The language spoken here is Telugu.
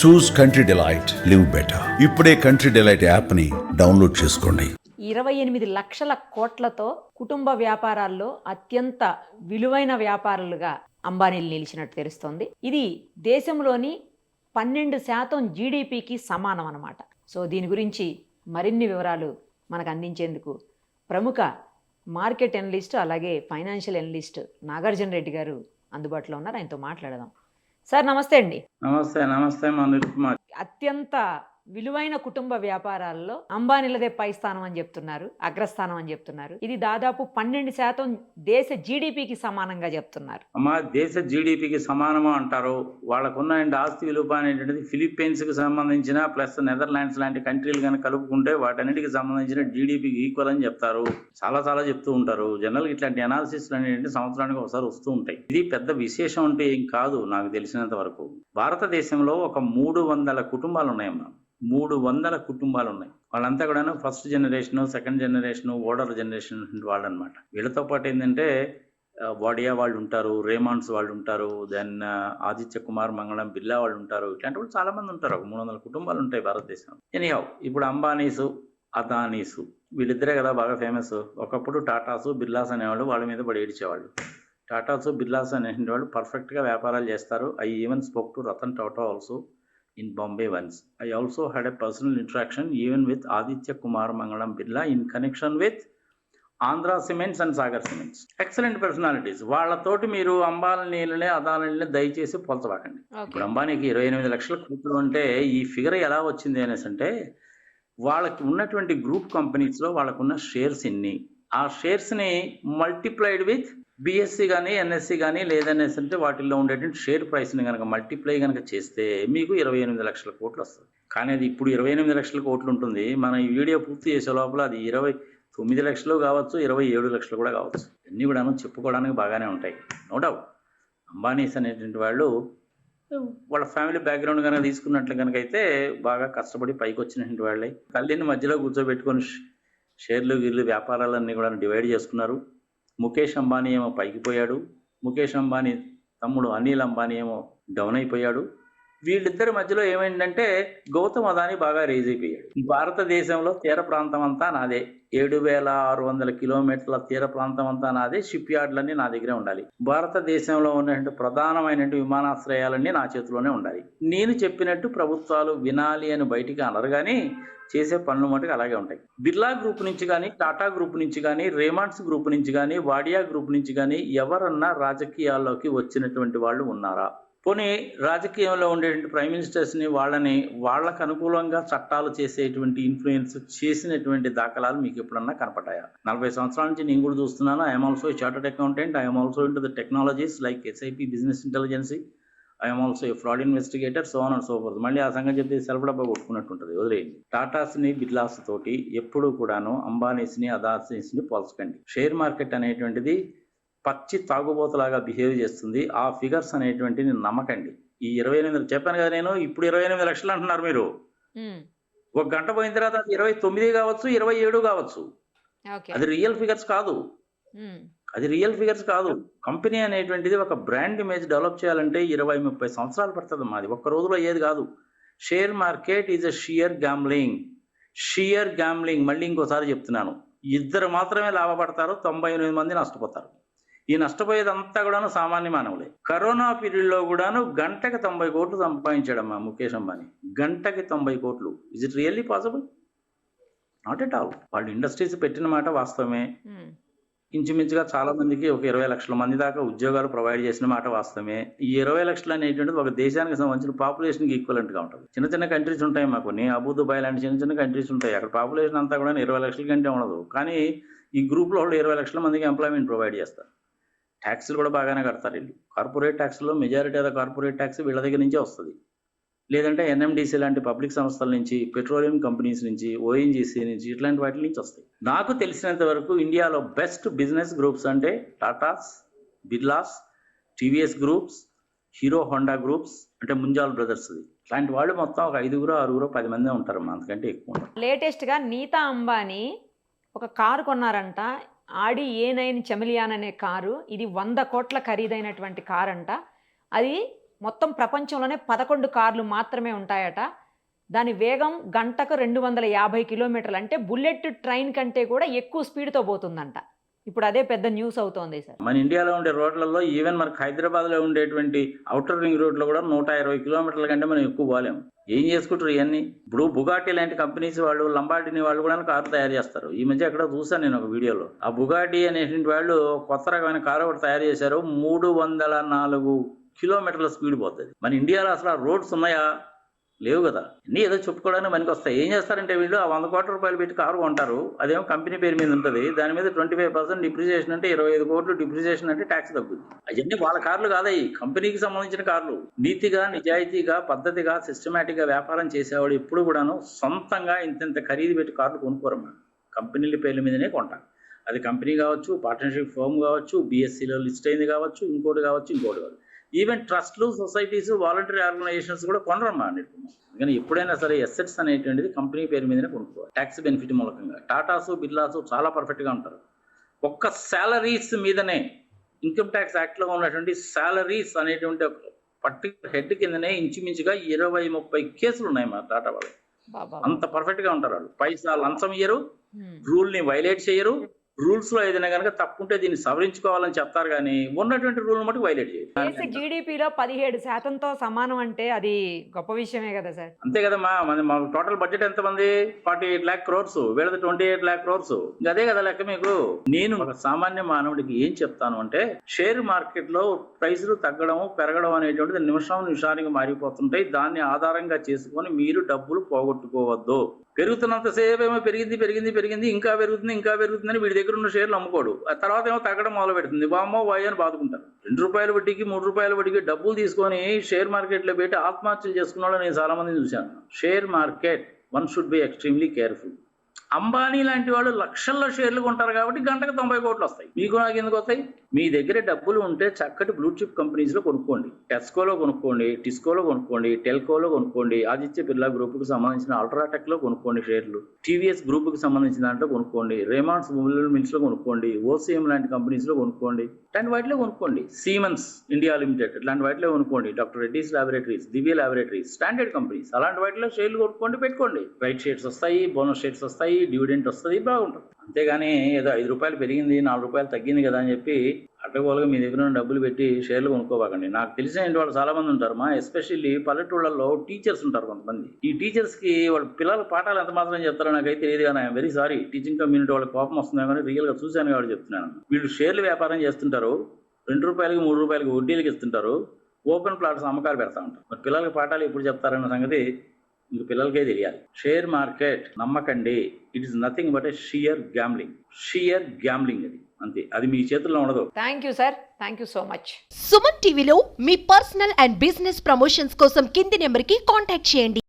చూస్ కంట్రీ డిలైట్, లివ్ బెటర్. ఇప్పుడే కంట్రీ డిలైట్ యాప్ ని డౌన్లోడ్ చేసుకోండి. 28 లక్షల కోట్లతో కుటుంబ వ్యాపారాల్లో అత్యంత విలువైన వ్యాపారులుగా అంబానీలు నిలిచినట్టు తెలుస్తోంది. ఇది దేశంలోని 12% జీడిపికి సమానం అన్నమాట. సో దీని గురించి మరిన్ని వివరాలు మనకు అందించేందుకు ప్రముఖ మార్కెట్ ఎనలిస్ట్ అలాగే ఫైనాన్షియల్ ఎనలిస్ట్ నాగార్జున రెడ్డి గారు అందుబాటులో ఉన్నారు. ఆయనతో మాట్లాడదాం. సార్ నమస్తే అండి. నమస్తే మా నిరుపమ. అత్యంత విలువైన కుటుంబ వ్యాపారాల్లో అంబానీలదే పై స్థానం అని చెప్తున్నారు, అగ్రస్థానం అని చెప్తున్నారు. ఇది దాదాపు 12% దేశ జీడిపికి సమానంగా చెప్తున్నారు. అమ్మా, దేశ జీడిపికి సమానము అంటారు. వాళ్ళకున్న ఆస్తి విలువ అనేటువంటిది ఫిలిప్పీన్స్ కి సంబంధించిన ప్లస్ నెదర్లాండ్స్ లాంటి కంట్రీలు కనుక కలుపుకుంటే వాటన్నిటికి సంబంధించిన జీడిపికి ఈక్వల్ అని చెప్తారు. చాలా చెప్తూ ఉంటారు. జనరల్ ఇట్లాంటి అనాలిసిస్ అనేటువంటి సంవత్సరానికి ఒకసారి వస్తూ ఉంటాయి. ఇది పెద్ద విశేషం అంటే ఏం కాదు. నాకు తెలిసినంత వరకు భారతదేశంలో ఒక 300 కుటుంబాలు ఉన్నాయమ్మా. 300 కుటుంబాలు ఉన్నాయి. వాళ్ళంతా కూడా first generation, second generation, older generation వాళ్ళు అనమాట. వీళ్ళతో పాటు ఏంటంటే వాడియా వాళ్ళు ఉంటారు, రేమాండ్స్ వాళ్ళు ఉంటారు, దెన్ ఆదిత్య కుమార్ మంగళం బిర్లా వాళ్ళు ఉంటారు. ఇట్లాంటి వాళ్ళు చాలా మంది ఉంటారు. ఒక 300 కుటుంబాలు ఉంటాయి భారతదేశంలో. ఎనీహౌ, ఇప్పుడు అంబానీసు, అదానీసు వీళ్ళిద్దరే కదా బాగా ఫేమస్. ఒకప్పుడు టాటాసు, బిర్లాస్ అనేవాళ్ళు వాళ్ళ మీద పడి ఏడిచేవాళ్ళు. టాటాసు, బిర్లాస్ అనేవాళ్ళు పర్ఫెక్ట్గా వ్యాపారాలు చేస్తారు. I even spoke to Ratan Tata also in Bombay once. I also had a personal interaction even with Aditya Kumar Mangalam Birla in connection with Andhra Cements and Sagar Cements. Excellent personalities. వాళ్ళతోటి మీరు అంబానీలని, అదానీలని దయచేసి పోల్చబాకండి. ఇప్పుడు అంబానీకి 28 లక్షల కోట్లు అంటే ఈ ఫిగర్ ఎలా వచ్చింది అనేసి అంటే వాళ్ళకి ఉన్నటువంటి గ్రూప్ కంపెనీస్లో వాళ్ళకున్న షేర్స్ ఎన్ని, ఆ షేర్స్ని మల్టిప్లైడ్ విత్ బిఎస్సి కానీ ఎన్ఎస్సి కానీ లేదనేసి అంటే వాటిల్లో ఉండేటువంటి షేర్ ప్రైస్ని కనుక మల్టిప్లై కనుక చేస్తే మీకు 28 లక్షల కోట్లు వస్తుంది. కానీ అది ఇప్పుడు 28 లక్షల కోట్లు ఉంటుంది. మన ఈ వీడియో పూర్తి చేసే లోపల అది 29 లక్షలు కావచ్చు, 27 లక్షలు కూడా కావచ్చు. అన్నీ కూడా చెప్పుకోవడానికి బాగానే ఉంటాయి, నో డౌట్. అంబానీస్ అనేటువంటి వాళ్ళు వాళ్ళ ఫ్యామిలీ బ్యాక్గ్రౌండ్ కనుక తీసుకున్నట్లు కనుక అయితే బాగా కష్టపడి పైకి వచ్చినటువంటి వాళ్ళే. తల్లిని మధ్యలో కూర్చోబెట్టుకొని షేర్లు గిర్లు వ్యాపారాలన్నీ కూడా డివైడ్ చేసుకున్నారు. ముఖేష్ అంబానీ ఏమో పైకి పోయాడు, ముఖేష్ అంబానీ తమ్ముడు అనిల్ అంబానీ ఏమో డౌన్ అయిపోయాడు. వీళ్ళిద్దరి మధ్యలో ఏమైందంటే గౌతమ్ అదానీ బాగా రేజ్ అయిపోయాడు. భారతదేశంలో తీర ప్రాంతం అంతా నాదే, 7600 కిలోమీటర్ల తీర ప్రాంతం అంతా నాదే, షిప్ యార్డ్లన్నీ నా దగ్గరే ఉండాలి. భారతదేశంలో ఉన్నటువంటి ప్రధానమైన విమానాశ్రయాలన్నీ నా చేతిలోనే ఉండాలి. నేను చెప్పినట్టు ప్రభుత్వాలు వినాలి అని బయటికి అనరు, కానీ చేసే పనులు మటుకు అలాగే ఉంటాయి. బిర్లా గ్రూప్ నుంచి కానీ, టాటా గ్రూప్ నుంచి కానీ, రేమాండ్స్ గ్రూప్ నుంచి కానీ, వాడియా గ్రూప్ నుంచి కానీ ఎవరన్నా రాజకీయాల్లోకి వచ్చినటువంటి వాళ్ళు ఉన్నారా? పోనీ రాజకీయంలో ఉండేటువంటి ప్రైమ్ మినిస్టర్స్ని వాళ్ళకు అనుకూలంగా చట్టాలు చేసేటువంటి ఇన్ఫ్లుయెన్స్ చేసినటువంటి దాఖలాలు మీకు ఎప్పుడన్నా కనపడ్డాయా? 40 సంవత్సరాల నుంచి నేను కూడా చూస్తున్నాను. I'm also chartered accountant. I'm also into the technologies like SIP business intelligence. I'm also a fraud investigator, so on and so forth. మళ్ళీ ఆ సంగతి చెప్తే సెల్ఫ్ డబ్బా కొట్టుకున్నట్టు ఉంటుంది, వదిలేయండి. టాటాస్ని, బిర్లాస్ తోటి ఎప్పుడు కూడాను అంబానీస్ని, అదానీస్ని పోల్చకండి. షేర్ మార్కెట్ అనేటువంటిది పచ్చి తాగుబోతులాగా బిహేవ్ చేస్తుంది. ఆ ఫిగర్స్ అనేటువంటిది నమ్మకండి. ఈ 28 చెప్పాను కదా నేను, ఇప్పుడు 28 లక్షలు అంటున్నారు మీరు. ఒక గంట పోయిన తర్వాత అది 29 కావచ్చు, 27 కావచ్చు. అది రియల్ ఫిగర్స్ కాదు. కంపెనీ అనేటువంటిది ఒక బ్రాండ్ ఇమేజ్ డెవలప్ చేయాలంటే 20-30 సంవత్సరాలు పడుతుంది. మాది ఒక్క రోజులో అయ్యేది కాదు. Share market is a shear gambling. మళ్ళీ ఇంకోసారి చెప్తున్నాను, 2 మాత్రమే లాభపడతారు, 98 మంది నష్టపోతారు. ఈ నష్టపోయేదంతా కూడాను సామాన్య మానవులే. కరోనా పీరియడ్లో కూడాను గంటకి 90 కోట్లు సంపాదించాడమ్మా ముఖేష్ అంబానీ. గంటకి 90 కోట్లు. Is it really possible? Not at all. వాళ్ళు ఇండస్ట్రీస్ పెట్టిన మాట వాస్తవమే. ఇంచుమించుగా చాలా మందికి ఒక 20 లక్షల మంది దాకా ఉద్యోగాలు ప్రొవైడ్ చేసిన మాట వాస్తవమే. ఈ 20 లక్షలు అనేటువంటిది ఒక దేశానికి సంబంధించిన పాపులేషన్కి ఈక్వలెంట్గా ఉంటుంది. చిన్న కంట్రీస్ ఉంటాయి మాకు, అబుదుబాయ్ లాంటి చిన్న కంట్రీస్ ఉంటాయి. అక్కడ పాపులేషన్ అంతా కూడా 20 లక్షల కంటే ఉండదు. కానీ ఈ గ్రూప్లో వాళ్ళు 20 లక్షల మందికి ఎంప్లాయ్మెంట్ ప్రొవైడ్ చేస్తారు. ట్యాక్స్లు కూడా బాగానే కడతారు వీళ్ళు. కార్పొరేట్ ట్యాక్స్లో majority of the corporate tax వీళ్ళ దగ్గర నుంచే వస్తుంది. లేదంటే ఎన్ఎండిసి లాంటి పబ్లిక్ సంస్థల నుంచి, పెట్రోలియం కంపెనీస్ నుంచి, ఓఎన్జీసీ నుంచి, ఇట్లాంటి వాటి నుంచి వస్తాయి. నాకు తెలిసినంత వరకు ఇండియాలో బెస్ట్ బిజినెస్ గ్రూప్స్ అంటే Tatas, Birlas, TVS groups, hero Honda groups, అంటే ముంజాల్ బ్రదర్స్. ఇట్లాంటి వాళ్ళు మొత్తం ఒక 5, 6, 10 మందే ఉంటారు, అంతకంటే ఎక్కువ ఉంటారు. లేటెస్ట్గా నీతా అంబానీ ఒక కారు కొన్నారంట, ఆడి A9 చెమిలియాన్ అనే కారు. ఇది 100 కోట్ల ఖరీదైనటువంటి కారు అంట. అది మొత్తం ప్రపంచంలోనే 11 కార్లు మాత్రమే ఉంటాయట. దాని వేగం గంటకు 250 కిలోమీటర్లు, అంటే బుల్లెట్ ట్రైన్ కంటే కూడా ఎక్కువ స్పీడ్తో పోతుందంట. ఇప్పుడు అదే పెద్ద న్యూస్ అవుతోంది సార్. మన ఇండియాలో ఉండే రోడ్లలో ఈవెన్ మనకు హైదరాబాద్లో ఉండేటువంటి అవుటర్ రింగ్ రోడ్లో కూడా 120 కిలోమీటర్ల కంటే మనం ఎక్కువ పోలేము. ఏం చేసుకుంటారు ఇవన్నీ? ఇప్పుడు బుగాటి లాంటి కంపెనీస్ వాళ్ళు, లంబార్డిని వాళ్ళు కూడా కారు తయారు చేస్తారు. ఈ మధ్య ఎక్కడ చూసాను నేను ఒక వీడియోలో. ఆ బుగాటి అనేటువంటి వాళ్ళు కొత్త రకమైన కారు ఒకటి తయారు చేశారు. 304 కిలోమీటర్ల స్పీడ్ పోతుంది. మన ఇండియాలో అసలు ఆ రోడ్స్ ఉన్నాయా? లేవు కదా. అన్నీ ఏదో చెప్పుకోవడానికి మనకి వస్తాయి. ఏం చేస్తారంటే వీళ్ళు ఆ 100 కోట్ల రూపాయలు పెట్టి కారు కొంటారు. అదేమో కంపెనీ పేరు మీద ఉంటుంది. దాని మీద 25% డిప్రిసియేషన్ అంటే 25 కోట్లు డిప్రిసియేషన్ అంటే ట్యాక్స్ తగ్గుద్ది. అవన్నీ వాళ్ళ కార్లు కాదయ్యి, కంపెనీకి సంబంధించిన కార్లు. నీతిగా, నిజాయితీగా, పద్ధతిగా, సిస్టమేటిక్గా వ్యాపారం చేసేవాడు ఎప్పుడు కూడాను సొంతంగా ఇంత ఖరీదు పెట్టి కార్లు కొనుక్కోరమ్మా. కంపెనీల పేర్ల మీదనే కొంటారు. అది కంపెనీ కావచ్చు, పార్ట్నర్షిప్ ఫర్మ్ కావచ్చు, బిఎస్సిలో లిస్ట్ అయింది కావచ్చు, ఇంకోటి కావచ్చు. ఈవెన్ ట్రస్ట్లు, సొసైటీస్, వాలంటరీ ఆర్గనైజేషన్స్ కూడా కొనరమ్మా అన్నిటికీ. కానీ ఎప్పుడైనా సరే ఎసెట్స్ అనేటువంటిది కంపెనీ పేరు మీదనే కొనుక్కోవాలి, ట్యాక్స్ బెనిఫిట్ మూలకంగా. టాటాస్, బిర్లాస్ చాలా పర్ఫెక్ట్గా ఉంటారు. ఒక్క శాలరీస్ మీదనే ఇన్కమ్ ట్యాక్స్ యాక్ట్లో ఉన్నటువంటి శాలరీస్ అనేటువంటి ఒక పర్టికులర్ హెడ్ కిందనే ఇంచుమించుగా 20-30 కేసులు ఉన్నాయి మా టాటా వాళ్ళు. అంత పర్ఫెక్ట్గా ఉంటారు వాళ్ళు. పైసా లంచం ఇయ్యరు, రూల్ని వైలేట్ చేయరు. రూల్స్లో ఏదైనా కనుక తప్పుంటే దీన్ని సవరించుకోవాలని చెప్తారు, కానీ ఉన్నటువంటి రూల్ మటుకు వైలేట్ చేయరు. దేశ జీడిపిలో 17%తో సమానం అంటే అది గొప్ప విషయమే కదా సార్. అంతే కదమ్మా. మా టోటల్ బడ్జెట్ ఎంతమంది? 48 lakh crores, వీళ్ళది 28 lakh crores. అదే కదా లెక్క మీకు. నేను ఒక సామాన్య మానవుడికి ఏం చెప్తాను అంటే, షేర్ మార్కెట్ లో ప్రైసులు తగ్గడం, పెరగడం అనేటువంటిది నిమిషానికి మారిపోతుంటాయి. దాన్ని ఆధారంగా చేసుకొని మీరు డబ్బులు పోగొట్టుకోవద్దు. పెరుగుతున్నంతసేపు ఏమో పెరిగింది, ఇంకా పెరుగుతుందని వీడి దగ్గర ఉన్న షేర్లు అమ్ముకోడు. ఆ తర్వాత ఏమో తగ్గడం మొదలు పెడుతుంది. వామ్మో వాయ్ అని బాదుకుంటారు. 2 రూపాయల వడ్డీకి, 3 రూపాయల వడ్డీకి డబ్బులు తీసుకొని షేర్ మార్కెట్ లో పెట్టి ఆత్మహత్యలు చేసుకున్న వాళ్ళు నేను చాలా మందిని చూశాను. Share market one should be extremely careful. Ambani లాంటి వాళ్ళు లక్షల్లో షేర్లు కొంటారు కాబట్టి గంటకు 90 కోట్లు వస్తాయి. మీకు నాకు ఎందుకు వస్తాయి? మీ దగ్గర డబ్బులు ఉంటే చక్కటి బ్లూ చిప్ కంపెనీస్లో కొనుక్కోండి. టెస్కోలో కొనుక్కోండి, టిస్కోలో కొనుక్కోండి, టెల్కోలో కొనుక్కోండి, ఆదిత్య బిర్లా గ్రూప్కి సంబంధించిన అల్ట్రాటెక్లో కొనుక్కోండి షేర్లు, టీవీఎస్ గ్రూప్కి సంబంధించిన దాంట్లో కొనుక్కోండి, రేమాండ్స్ మిల్స్లో కొనుక్కోండి, ఓసీఎం లాంటి కంపెనీస్లో కొనుక్కోండి, ఇట్లాంటి వాటిలో కొనుక్కోండి. సీమెన్స్ ఇండియా లిమిటెడ్ ఇట్లాంటి వాటిలో కొనుక్కోండి. డాక్టర్ రెడ్డీస్ ల్యాబొరేటరీస్, దివ్య ల్యాబొరేటరీస్, స్టాండర్డ్ కంపెనీస్, అలాంటి వాటిలో షేర్లు కొనుక్కోండి, పెట్టుకోండి. రైట్ షేర్స్ వస్తాయి, బోనస్ షేర్స్ వస్తాయి, డివిడెంట్ వస్తుంది, బాగుంటుంది. అంతేగాని ఏదో 5 రూపాయలు పెరిగింది, 4 రూపాయలు తగ్గింది కదా అని చెప్పి అడ్డగోలుగా మీ దగ్గర ఉన్న డబ్బులు పెట్టి షేర్లు కొనుక్కోబాకండి. నాకు తెలిసిన వాళ్ళు చాలా మంది ఉంటారు మా, ఎస్పెషల్లీ పల్లెటూళ్ళల్లో టీచర్స్ ఉంటారు కొంతమంది. ఈ టీచర్స్కి వాళ్ళ పిల్లల పాఠాలు ఎంత మాత్రం చెప్తారో నాకైతే తెలియదు, కానీ I'm very sorry. Teaching community వాళ్ళకి కోపం వస్తుందో కానీ రియల్గా చూశాను కాబట్టి చెప్తున్నాను. వీళ్ళు షేర్లు వ్యాపారం చేస్తుంటారు, 2 రూపాయలకి 3 రూపాయలకి వడ్డీలకి ఇస్తుంటారు, ఓపెన్ ప్లాట్స్ అమ్మకాలు పెడతా ఉంటారు. మరి పిల్లలకి పాఠాలు ఎప్పుడు చెప్తారన్న సంగతి ఇంక పిల్లలకే తెలియాలి. షేర్ మార్కెట్ నమ్మకండి. It is nothing but A shear gambling అది, అంతే. అది మీ చేతుల్లో ఉండదు. Thank you sir, thank you so much. Suman టీవీలో మీ పర్సనల్ అండ్ బిజినెస్ ప్రమోషన్స్ కోసం కింది నెంబర్కి కాంటాక్ట్ చేయండి.